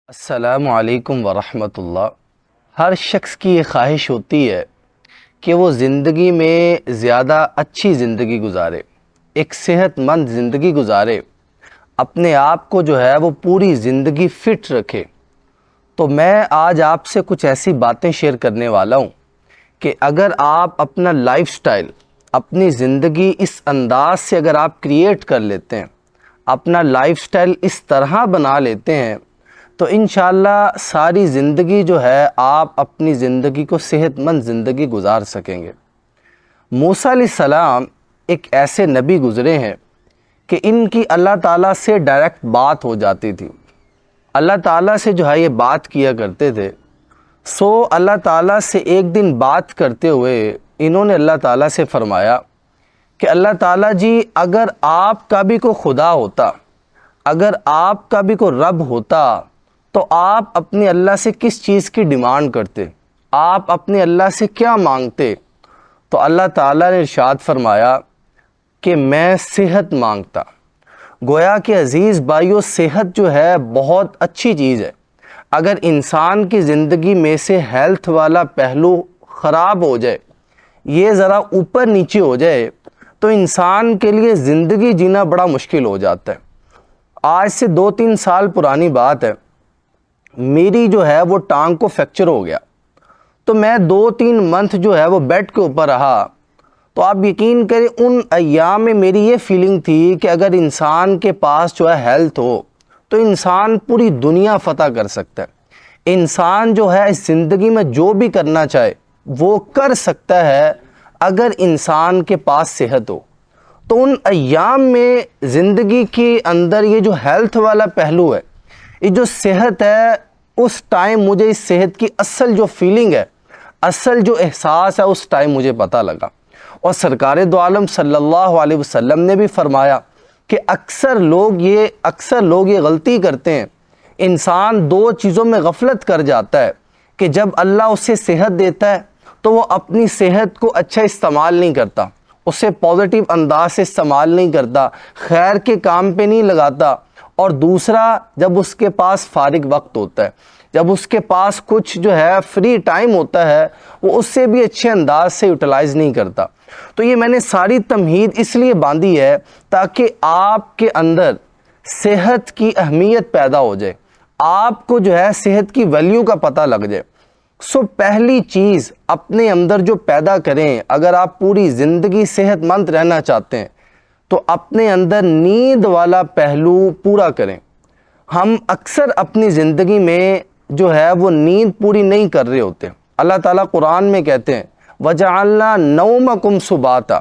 السلام علیکم ورحمۃ اللہ۔ ہر شخص کی یہ خواہش ہوتی ہے کہ وہ زندگی میں زیادہ اچھی زندگی گزارے، ایک صحت مند زندگی گزارے، اپنے آپ کو جو ہے وہ پوری زندگی فٹ رکھے۔ تو میں آج آپ سے کچھ ایسی باتیں شیئر کرنے والا ہوں کہ اگر آپ اپنا لائف سٹائل، اپنی زندگی اس انداز سے اگر آپ کریٹ کر لیتے ہیں، اپنا لائف سٹائل اس طرح بنا لیتے ہیں تو انشاءاللہ ساری زندگی جو ہے آپ اپنی زندگی کو صحت مند زندگی گزار سکیں گے۔ موسیٰ علیہ السلام ایک ایسے نبی گزرے ہیں کہ ان کی اللہ تعالیٰ سے ڈائریکٹ بات ہو جاتی تھی، اللہ تعالیٰ سے جو ہے یہ بات کیا کرتے تھے۔ سو اللہ تعالیٰ سے ایک دن بات کرتے ہوئے انہوں نے اللہ تعالیٰ سے فرمایا کہ اللہ تعالیٰ جی، اگر آپ کا بھی کوئی خدا ہوتا، اگر آپ کا بھی کوئی رب ہوتا تو آپ اپنے اللہ سے کس چیز کی ڈیمانڈ کرتے، آپ اپنے اللہ سے کیا مانگتے؟ تو اللہ تعالیٰ نے ارشاد فرمایا کہ میں صحت مانگتا۔ گویا کہ عزیز بھائیو، صحت جو ہے بہت اچھی چیز ہے۔ اگر انسان کی زندگی میں سے ہیلتھ والا پہلو خراب ہو جائے، یہ ذرا اوپر نیچے ہو جائے تو انسان کے لیے زندگی جینا بڑا مشکل ہو جاتا ہے۔ آج سے 2-3 سال پرانی بات ہے، میری جو ہے وہ ٹانگ کو فریکچر ہو گیا، تو میں 2-3 منتھ جو ہے وہ بیڈ کے اوپر رہا۔ تو آپ یقین کریں ان ایام میں میری یہ فیلنگ تھی کہ اگر انسان کے پاس جو ہے ہیلتھ ہو تو انسان پوری دنیا فتح کر سکتا ہے۔ انسان جو ہے اس زندگی میں جو بھی کرنا چاہے وہ کر سکتا ہے اگر انسان کے پاس صحت ہو۔ تو ان ایام میں زندگی کے اندر یہ جو ہیلتھ والا پہلو ہے، یہ جو صحت ہے، اس ٹائم مجھے اس صحت کی اصل جو فیلنگ ہے، اصل جو احساس ہے، اس ٹائم مجھے پتہ لگا۔ اور سرکار دو عالم صلی اللہ علیہ وسلم نے بھی فرمایا کہ اکثر لوگ یہ غلطی کرتے ہیں، انسان 2 چیزوں میں غفلت کر جاتا ہے کہ جب اللہ اسے صحت دیتا ہے تو وہ اپنی صحت کو اچھا استعمال نہیں کرتا، اسے پازیٹیو انداز سے استعمال نہیں کرتا، خیر کے کام پہ نہیں لگاتا۔ اور دوسرا، جب اس کے پاس فارغ وقت ہوتا ہے، جب اس کے پاس کچھ جو ہے فری ٹائم ہوتا ہے، وہ اس سے بھی اچھے انداز سے یوٹیلائز نہیں کرتا۔ تو یہ میں نے ساری تمہید اس لیے باندھی ہے تاکہ آپ کے اندر صحت کی اہمیت پیدا ہو جائے، آپ کو جو ہے صحت کی ویلیو کا پتہ لگ جائے۔ سو پہلی چیز اپنے اندر جو پیدا کریں، اگر آپ پوری زندگی صحت مند رہنا چاہتے ہیں تو اپنے اندر نیند والا پہلو پورا کریں۔ ہم اکثر اپنی زندگی میں جو ہے وہ نیند پوری نہیں کر رہے ہوتے۔ اللہ تعالیٰ قرآن میں کہتے ہیں وَجَعَلْنَا نَوْمَكُمْ سُبَاتًا،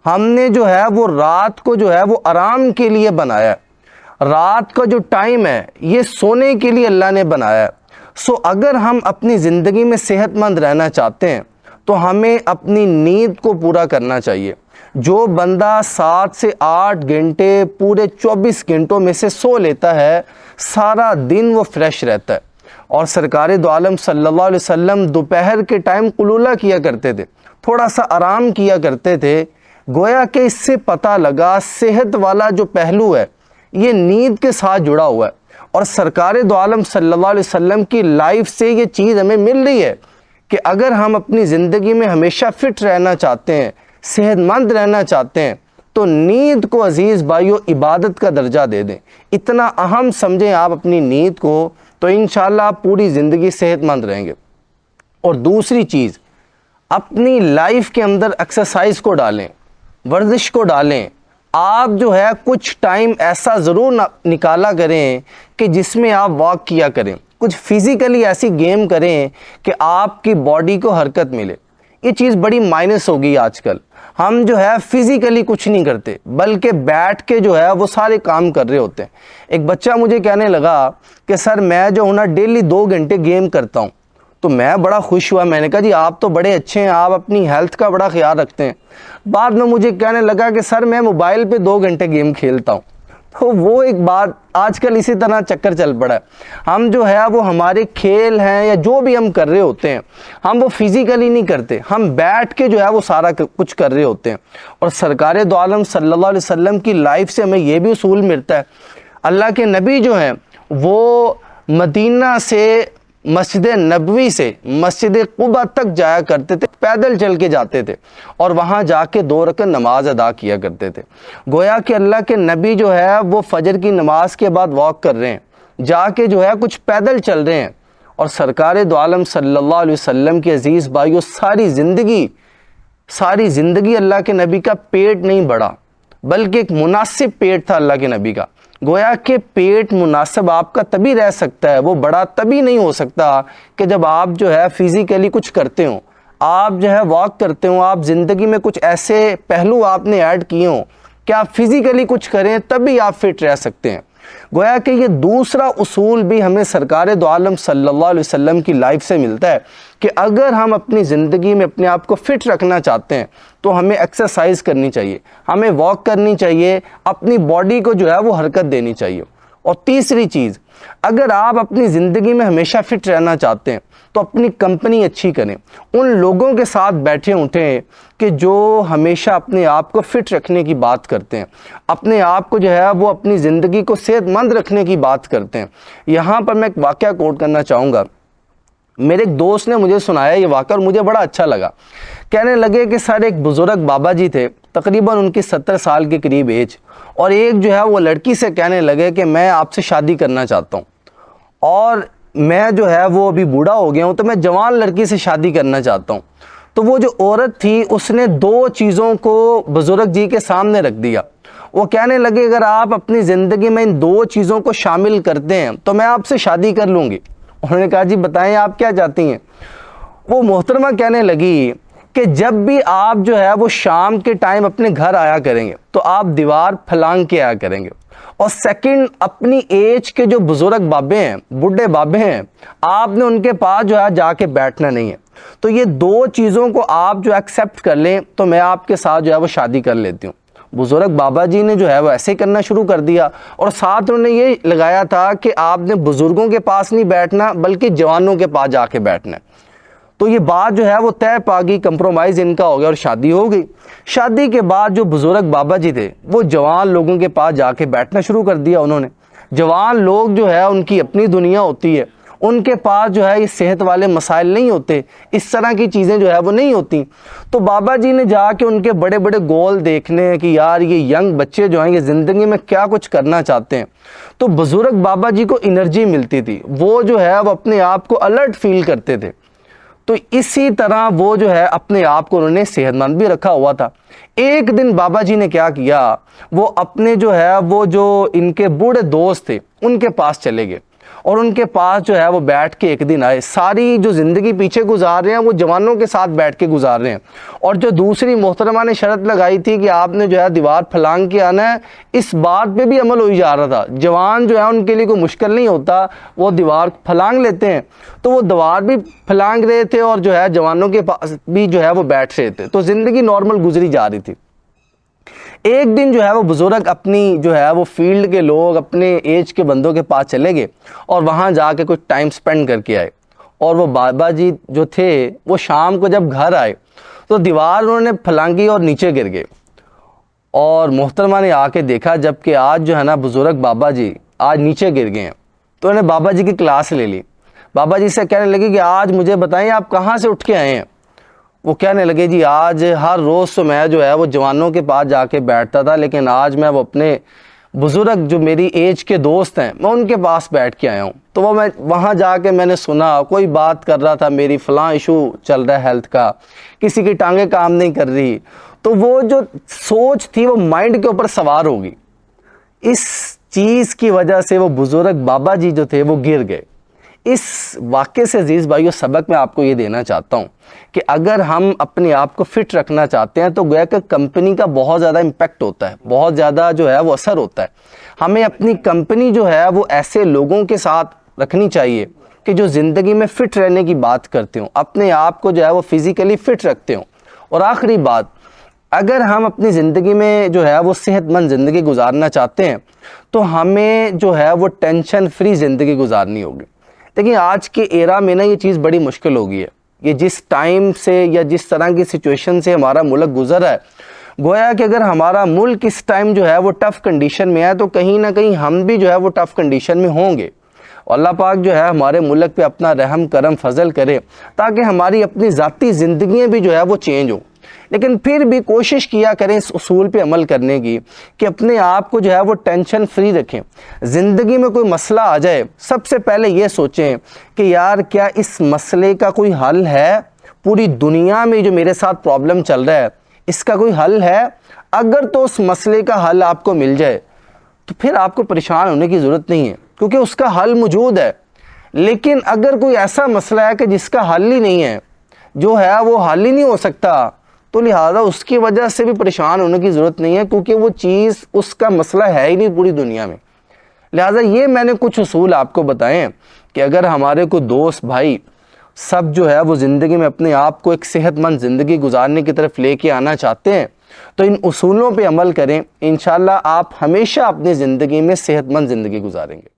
ہم نے جو ہے وہ رات کو جو ہے وہ آرام کے لیے بنایا ہے، رات کا جو ٹائم ہے یہ سونے کے لیے اللہ نے بنایا ہے۔ سو اگر ہم اپنی زندگی میں صحت مند رہنا چاہتے ہیں تو ہمیں اپنی نیند کو پورا کرنا چاہیے۔ جو بندہ 7 سے 8 گھنٹے پورے 24 گھنٹوں میں سے سو لیتا ہے، سارا دن وہ فریش رہتا ہے۔ اور سرکار دو عالم صلی اللہ علیہ وسلم دوپہر کے ٹائم قلولہ کیا کرتے تھے، تھوڑا سا آرام کیا کرتے تھے۔ گویا کہ اس سے پتہ لگا صحت والا جو پہلو ہے یہ نیند کے ساتھ جڑا ہوا ہے، اور سرکار دو عالم صلی اللہ علیہ وسلم کی لائف سے یہ چیز ہمیں مل رہی ہے کہ اگر ہم اپنی زندگی میں ہمیشہ فٹ رہنا چاہتے ہیں، صحت مند رہنا چاہتے ہیں، تو نیند کو عزیز بھائیو عبادت کا درجہ دے دیں، اتنا اہم سمجھیں آپ اپنی نیند کو، تو انشاءاللہ آپ پوری زندگی صحت مند رہیں گے۔ اور دوسری چیز، اپنی لائف کے اندر ایکسرسائز کو ڈالیں، ورزش کو ڈالیں۔ آپ جو ہے کچھ ٹائم ایسا ضرور نکالا کریں کہ جس میں آپ واک کیا کریں، کچھ فزیکلی ایسی گیم کریں کہ آپ کی باڈی کو حرکت ملے۔ یہ چیز بڑی مائنس ہوگی آج کل، ہم جو ہے فزیکلی کچھ نہیں کرتے بلکہ بیٹھ کے جو ہے وہ سارے کام کر رہے ہوتے ہیں۔ ایک بچہ مجھے کہنے لگا کہ سر میں جو ہوں نا ڈیلی 2 گھنٹے گیم کرتا ہوں، تو میں بڑا خوش ہوا، میں نے کہا جی آپ تو بڑے اچھے ہیں، آپ اپنی ہیلتھ کا بڑا خیال رکھتے ہیں۔ بعد میں مجھے کہنے لگا کہ سر میں موبائل پہ 2 گھنٹے گیم کھیلتا ہوں۔ تو وہ ایک بات آج کل اسی طرح چکر چل پڑا ہے، ہم جو ہے وہ ہمارے کھیل ہیں یا جو بھی ہم کر رہے ہوتے ہیں ہم وہ فزیکلی نہیں کرتے، ہم بیٹھ کے جو ہے وہ سارا کچھ کر رہے ہوتے ہیں۔ اور سرکار دو عالم صلی اللہ علیہ وسلم کی لائف سے ہمیں یہ بھی اصول ملتا ہے، اللہ کے نبی جو ہیں وہ مدینہ سے مسجد نبوی سے مسجد قباء تک جایا کرتے تھے، پیدل چل کے جاتے تھے اور وہاں جا کے 2 رکعت نماز ادا کیا کرتے تھے۔ گویا کہ اللہ کے نبی جو ہے وہ فجر کی نماز کے بعد واک کر رہے ہیں، جا کے جو ہے کچھ پیدل چل رہے ہیں، اور سرکار دو عالم صلی اللہ علیہ وسلم کے عزیز بھائیوں ساری زندگی اللہ کے نبی کا پیٹ نہیں بڑھا، بلکہ ایک مناسب پیٹ تھا اللہ کے نبی کا۔ گویا کہ پیٹ مناسب آپ کا تبھی رہ سکتا ہے، وہ بڑا تبھی نہیں ہو سکتا کہ جب آپ جو ہے فزیکلی کچھ کرتے ہوں، آپ جو ہے واک کرتے ہوں، آپ زندگی میں کچھ ایسے پہلو آپ نے ایڈ کیے ہوں کہ آپ فزیکلی کچھ کریں تبھی آپ فٹ رہ سکتے ہیں۔ گویا کہ یہ دوسرا اصول بھی ہمیں سرکار دو عالم صلی اللہ علیہ وسلم کی لائف سے ملتا ہے کہ اگر ہم اپنی زندگی میں اپنے آپ کو فٹ رکھنا چاہتے ہیں تو ہمیں ایکسرسائز کرنی چاہیے، ہمیں واک کرنی چاہیے، اپنی باڈی کو جو ہے وہ حرکت دینی چاہیے۔ اور تیسری چیز، اگر آپ اپنی زندگی میں ہمیشہ فٹ رہنا چاہتے ہیں تو اپنی کمپنی اچھی کریں، ان لوگوں کے ساتھ بیٹھیں اٹھیں کہ جو ہمیشہ اپنے آپ کو فٹ رکھنے کی بات کرتے ہیں، اپنے آپ کو جو ہے وہ اپنی زندگی کو صحت مند رکھنے کی بات کرتے ہیں۔ یہاں پر میں ایک واقعہ کوٹ کرنا چاہوں گا۔ میرے ایک دوست نے مجھے سنایا یہ واقعہ اور مجھے بڑا اچھا لگا۔ کہنے لگے کہ سر ایک بزرگ بابا جی تھے، تقریباً ان کی 70 سال کے قریب ایج، اور ایک جو ہے وہ لڑکی سے کہنے لگے کہ میں آپ سے شادی کرنا چاہتا ہوں، اور میں جو ہے وہ ابھی بوڑھا ہو گیا ہوں تو میں جوان لڑکی سے شادی کرنا چاہتا ہوں۔ تو وہ جو عورت تھی اس نے 2 چیزوں کو بزرگ جی کے سامنے رکھ دیا۔ وہ کہنے لگے اگر آپ اپنی زندگی میں ان 2 چیزوں کو شامل کرتے ہیں تو میں آپ سے شادی کر لوں گی۔ انہوں نے کہا جی بتائیں آپ کیا چاہتی ہیں؟ وہ محترمہ کہنے لگی کہ جب بھی آپ جو ہے وہ شام کے ٹائم اپنے گھر آیا کریں گے تو آپ دیوار پھلانگ کے آیا کریں گے، اور سیکنڈ اپنی ایج کے جو بزرگ بابے ہیں، بڈھے بابے ہیں، آپ نے ان کے پاس جو ہے جا کے بیٹھنا نہیں ہے۔ تو یہ 2 چیزوں کو آپ جو ایکسیپٹ کر لیں تو میں آپ کے ساتھ جو ہے وہ شادی کر لیتی ہوں۔ بزرگ بابا جی نے جو ہے وہ ایسے کرنا شروع کر دیا، اور ساتھ انہوں نے یہ لگایا تھا کہ آپ نے بزرگوں کے پاس نہیں بیٹھنا بلکہ جوانوں کے پاس جا کے بیٹھنا ہے۔ تو یہ بات جو ہے وہ طے پا گئی، کمپرومائز ان کا ہو گیا اور شادی ہو گئی۔ شادی کے بعد جو بزرگ بابا جی تھے وہ جوان لوگوں کے پاس جا کے بیٹھنا شروع کر دیا انہوں نے۔ جوان لوگ جو ہے ان کی اپنی دنیا ہوتی ہے، ان کے پاس جو ہے یہ صحت والے مسائل نہیں ہوتے، اس طرح کی چیزیں جو ہے وہ نہیں ہوتی۔ تو بابا جی نے جا کے ان کے بڑے بڑے گول دیکھنے کہ یار یہ ینگ بچے جو ہیں یہ زندگی میں کیا کچھ کرنا چاہتے ہیں، تو بزرگ بابا جی کو انرجی ملتی تھی، وہ جو ہے وہ اپنے آپ کو الرٹ فیل کرتے تھے۔ تو اسی طرح وہ جو ہے اپنے آپ کو انہوں نے صحت مند بھی رکھا ہوا تھا۔ ایک دن بابا جی نے کیا کیا، وہ اپنے جو ہے وہ جو ان کے بوڑھے دوست تھے ان کے پاس چلے گئے، اور ان کے پاس جو ہے وہ بیٹھ کے ایک دن آئے۔ ساری جو زندگی پیچھے گزار رہے ہیں وہ جوانوں کے ساتھ بیٹھ کے گزار رہے ہیں، اور جو دوسری محترمہ نے شرط لگائی تھی کہ آپ نے جو ہے دیوار پھلانگ کے آنا ہے، اس بات پہ بھی عمل ہوئی جا رہا تھا۔ جوان جو ہے ان کے لیے کوئی مشکل نہیں ہوتا، وہ دیوار پھلانگ لیتے ہیں، تو وہ دیوار بھی پھلانگ رہے تھے اور جو ہے جوانوں کے پاس بھی جو ہے وہ بیٹھ رہے تھے، تو زندگی نارمل گزری جا رہی تھی۔ ایک دن جو ہے وہ بزرگ اپنی جو ہے وہ فیلڈ کے لوگ اپنے ایج کے بندوں کے پاس چلے گئے اور وہاں جا کے کچھ ٹائم سپینڈ کر کے آئے، اور وہ بابا جی جو تھے وہ شام کو جب گھر آئے تو دیوار انہوں نے پھلانگی اور نیچے گر گئے، اور محترمہ نے آ کے دیکھا جب کہ آج جو ہے نا بزرگ بابا جی آج نیچے گر گئے ہیں، تو انہوں نے بابا جی کی کلاس لے لی۔ بابا جی سے کہنے لگی کہ آج مجھے بتائیں آپ کہاں سے اٹھ کے آئے ہیں؟ وہ کہنے لگے جی آج ہر روز تو میں جو ہے وہ جوانوں کے پاس جا کے بیٹھتا تھا، لیکن آج میں وہ اپنے بزرگ جو میری ایج کے دوست ہیں میں ان کے پاس بیٹھ کے آیا ہوں۔ تو وہ میں وہاں جا کے میں نے سنا کوئی بات کر رہا تھا، میری فلاں ایشو چل رہا ہے ہیلتھ کا، کسی کی ٹانگیں کام نہیں کر رہی، تو وہ جو سوچ تھی وہ مائنڈ کے اوپر سوار ہوگی۔ اس چیز کی وجہ سے وہ بزرگ بابا جی جو تھے وہ گر گئے۔ اس واقعے سے عزیز بھائیو سبق میں آپ کو یہ دینا چاہتا ہوں کہ اگر ہم اپنے آپ کو فٹ رکھنا چاہتے ہیں تو گویا کہ کمپنی کا بہت زیادہ امپیکٹ ہوتا ہے، بہت زیادہ جو ہے وہ اثر ہوتا ہے۔ ہمیں اپنی کمپنی جو ہے وہ ایسے لوگوں کے ساتھ رکھنی چاہیے کہ جو زندگی میں فٹ رہنے کی بات کرتے ہوں، اپنے آپ کو جو ہے وہ فزیکلی فٹ رکھتے ہوں۔ اور آخری بات، اگر ہم اپنی زندگی میں جو ہے وہ صحت مند زندگی گزارنا چاہتے ہیں تو ہمیں جو ہے وہ ٹینشن فری زندگی گزارنی ہوگی۔ لیکن آج کے ایرا میں نا یہ چیز بڑی مشکل ہو گئی ہے۔ یہ جس ٹائم سے یا جس طرح کی سچویشن سے ہمارا ملک گزرا ہے، گویا کہ اگر ہمارا ملک اس ٹائم جو ہے وہ ٹف کنڈیشن میں ہے تو کہیں نہ کہیں ہم بھی جو ہے وہ ٹف کنڈیشن میں ہوں گے۔ اور اللہ پاک جو ہے ہمارے ملک پہ اپنا رحم کرم فضل کرے تاکہ ہماری اپنی ذاتی زندگیاں بھی جو ہے وہ چینج ہوں۔ لیکن پھر بھی کوشش کیا کریں اس اصول پہ عمل کرنے کی کہ اپنے آپ کو جو ہے وہ ٹینشن فری رکھیں۔ زندگی میں کوئی مسئلہ آ جائے سب سے پہلے یہ سوچیں کہ یار کیا اس مسئلے کا کوئی حل ہے؟ پوری دنیا میں جو میرے ساتھ پرابلم چل رہا ہے اس کا کوئی حل ہے؟ اگر تو اس مسئلے کا حل آپ کو مل جائے تو پھر آپ کو پریشان ہونے کی ضرورت نہیں ہے، کیونکہ اس کا حل موجود ہے۔ لیکن اگر کوئی ایسا مسئلہ ہے کہ جس کا حل ہی نہیں ہے، جو ہے وہ حل ہی نہیں ہو سکتا، تو لہٰذا اس کی وجہ سے بھی پریشان ہونے کی ضرورت نہیں ہے، کیونکہ وہ چیز اس کا مسئلہ ہے ہی نہیں پوری دنیا میں۔ لہٰذا یہ میں نے کچھ اصول آپ کو بتائے ہیں کہ اگر ہمارے کوئی دوست بھائی سب جو ہے وہ زندگی میں اپنے آپ کو ایک صحت مند زندگی گزارنے کی طرف لے کے آنا چاہتے ہیں تو ان اصولوں پہ عمل کریں، انشاءاللہ آپ ہمیشہ اپنی زندگی میں صحت مند زندگی گزاریں گے۔